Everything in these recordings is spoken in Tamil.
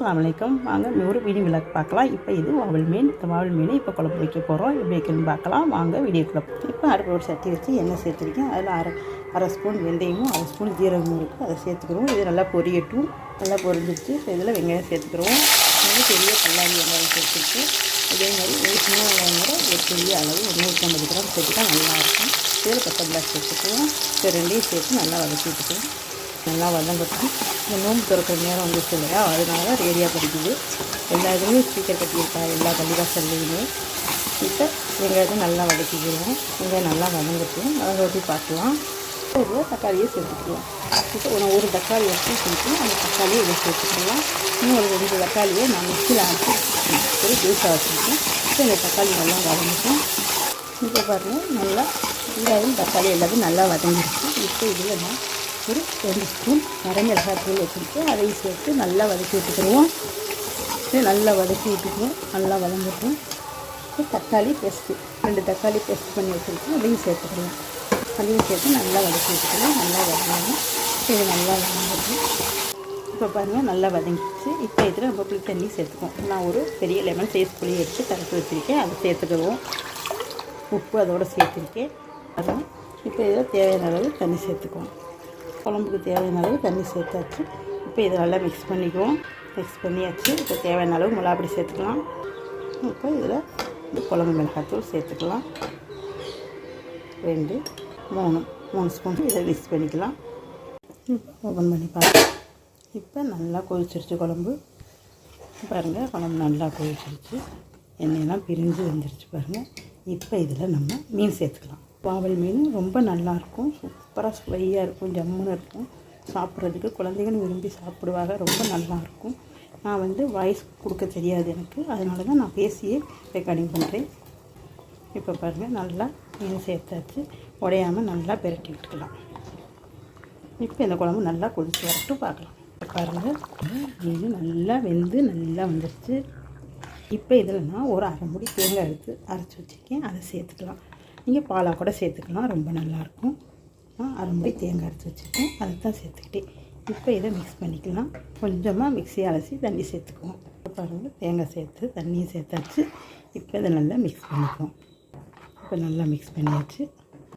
அஸ்ஸலாமு அலைக்கும். வாங்க ஒரு மீன் விளக்கு பார்க்கலாம். இப்போ இது வாவல் மீன். இந்த வாவல் மீனை இப்போ குழம்பு வைக்க போகிறோம். எப்படி வைக்கணும்னு பார்க்கலாம். வாங்க வீடியோக்குள்ள. இப்போ அடுப்பு ஒரு சட்டி வச்சு எண்ணெய் சேர்த்துருக்கேன். அதில் அரை ஸ்பூன் வெந்தயமும் அரை ஸ்பூன் ஜீரகமும் இருக்குது. அதை சேர்த்துக்கிறோம். இது நல்லா பொரியட்டும். நல்லா பொரிஞ்சிருச்சு. இதில் வெங்காயம் சேர்த்துக்கிறோம். பெரிய கல்லாரி வெங்காயம் சேர்த்துட்டு இதே மாதிரி ஒரு சின்ன வெங்காயம் ஒரு பெரிய அளவு ஒரு 150 கிராம் சேர்த்துட்டா நல்லாயிருக்கும். இதில் கொத்தமல்லி சேர்த்துக்குவோம். இப்போ ரெண்டையும் சேர்த்து நல்லா வதக்கிட்டுக்குவோம். நல்லா வதங்கட்டும். இந்த நோம்பு திறக்கிற நேரம் வந்துச்சு இல்லையா, அதனால தான் ரேடியாக படிக்குது. எல்லா இதுலேயும் ஸ்பீக்கர் கட்டியிருக்கா, எல்லா பள்ளிவாசல்லையுமே. இப்போ வெங்காயத்தை நல்லா வதக்கிக்கிறோம். வெங்காயம் நல்லா வதங்கட்டும். வதங்கட்டி பார்க்கலாம். ஒரு தக்காளியை சேர்த்துக்கலாம். இப்போ ஒரு தக்காளி வச்சு சேர்த்து அந்த தக்காளியை இதை சேர்த்துக்கலாம். இன்னும் ஒரு 2 தக்காளியை நான் மிக்சியில் அரைச்சி ஒரு ஜூஸாக வச்சுருக்கேன். இப்போ இந்த தக்காளி நல்லா வதங்கிட்டோம். இப்போ பாருங்கள், நல்லா வெங்காயம் தக்காளி எல்லாத்தையும் நல்லா வதங்கிடுச்சு. இப்போ இதில் நான் ஒரு 2 ஸ்பூன் வரமிளகாத்தூள் வச்சுருக்கு. அதையும் சேர்த்து நல்லா வதக்கி விட்டுக்கிடுவோம். நல்லா வதக்கி விட்டுக்குவோம். நல்லா வதங்கட்டும். தக்காளி பேஸ்ட்டு 2 தக்காளி பேஸ்ட் பண்ணி வச்சுருக்கோம். அதையும் சேர்த்துக்கலாம். அதையும் சேர்த்து நல்லா வதக்கி விட்டுக்கலாம். நல்லா வதங்கணும். இது நல்லா வதங்கட்டும். இப்போ பாருங்கள், நல்லா வதங்கிடுச்சு. இப்போ இதில் நம்ம புளி தண்ணி சேர்த்துக்குவோம். நான் ஒரு பெரிய லெமன் சைஸ் புளி எடுத்து கரைச்சி வச்சுருக்கேன். அதை சேர்த்துக்கிடுவோம். உப்பு அதோடு சேர்த்துருக்கேன். அதான் இப்போ இதில் தேவையான அளவு தண்ணி சேர்த்துக்குவோம். குழம்புக்கு தேவையான அளவு தண்ணி சேர்த்தாச்சு. இப்போ இதை நல்லா மிக்ஸ் பண்ணிக்குவோம். மிக்ஸ் பண்ணியாச்சு. இப்போ தேவையான அளவு மிளகாப்பொடி சேர்த்துக்கலாம். இப்போ இதில் குழம்பு மிளகாத்தூள் சேர்த்துக்கலாம். 2 3 ஸ்பூன் இதை மிக்ஸ் பண்ணிக்கலாம். ஓப்பன் பண்ணி பார்க்கலாம். இப்போ நல்லா கொதிச்சிருச்சு குழம்பு. பாருங்கள், குழம்பு நல்லா கொதிச்சிருச்சு. எண்ணெயெல்லாம் பிரிஞ்சு வந்துருச்சு பாருங்கள். இப்போ இதில் நம்ம மீன் சேர்த்துக்கலாம். வாவல் மீன் ரொம்ப நல்லாயிருக்கும். சூப்பராக ஸ்வையாக இருக்கும். ஜம்முன்னு இருக்கும். சாப்பிட்றதுக்கு குழந்தைகள் விரும்பி சாப்பிடுவாங்க. ரொம்ப நல்லாயிருக்கும். நான் வாய்ஸ் கொடுக்க தெரியாது எனக்கு, அதனால தான் நான் பேசியே ரெக்கார்டிங் பண்ணுறேன். இப்போ பாருங்கள், நல்லா மீன் சேர்த்தாச்சு. உடையாமல் நல்லா பெரட்டி விட்டுக்கலாம். இப்போ இந்த குழம்பு நல்லா கொதிச்சு வரட்டும் பார்க்கலாம். பாருங்கள், மீன் நல்லா வெந்து நல்லா வந்துடுச்சு. இப்போ இதில் நான் ஒரு அரை மூடி தேங்காய் எடுத்து அரைச்சி வச்சுருக்கேன். அதை சேர்த்துக்கலாம். நீங்கள் பாலாக கூட சேர்த்துக்கலாம். ரொம்ப நல்லாயிருக்கும். நான் அரை மூடி தேங்காய் அரைச்சி வச்சுருக்கேன். அதை தான் சேர்த்துக்கிட்டேன். இப்போ இதை மிக்ஸ் பண்ணிக்கலாம். கொஞ்சமாக மிக்ஸியை அலசி தண்ணி சேர்த்துக்குவோம். பாருங்கள், தேங்காய் சேர்த்து தண்ணியும் சேர்த்தாச்சு. இப்போ இதை நல்லா மிக்ஸ் பண்ணிக்குவோம். இப்போ நல்லா மிக்ஸ் பண்ணியாச்சு.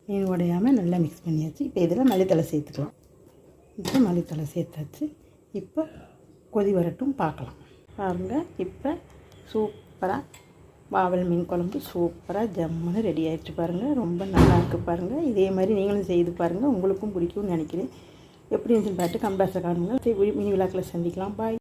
மீன் உடையாமல் நல்லா மிக்ஸ் பண்ணியாச்சு. இப்போ இதில் மல்லித்தலை சேர்த்துக்கலாம். இப்போ மல்லித்தலை சேர்த்தாச்சு. இப்போ கொதி வரட்டும் பார்க்கலாம். பாருங்கள், இப்போ சூப்பராக வாவல் மீன் குழம்பு சூப்பராக ஜம்முன்னு ரெடி ஆகிடுச்சு பாருங்கள். ரொம்ப நல்லா இருக்குது பாருங்கள். இதே மாதிரி நீங்களும் செய்து பாருங்கள். உங்களுக்கும் பிடிக்கும்னு நினைக்கிறேன். எப்படி இருந்துச்சுன்னு பார்த்து கம்பாஸை காணுங்க. மினி விழாக்களை சந்திக்கலாம். பாய்.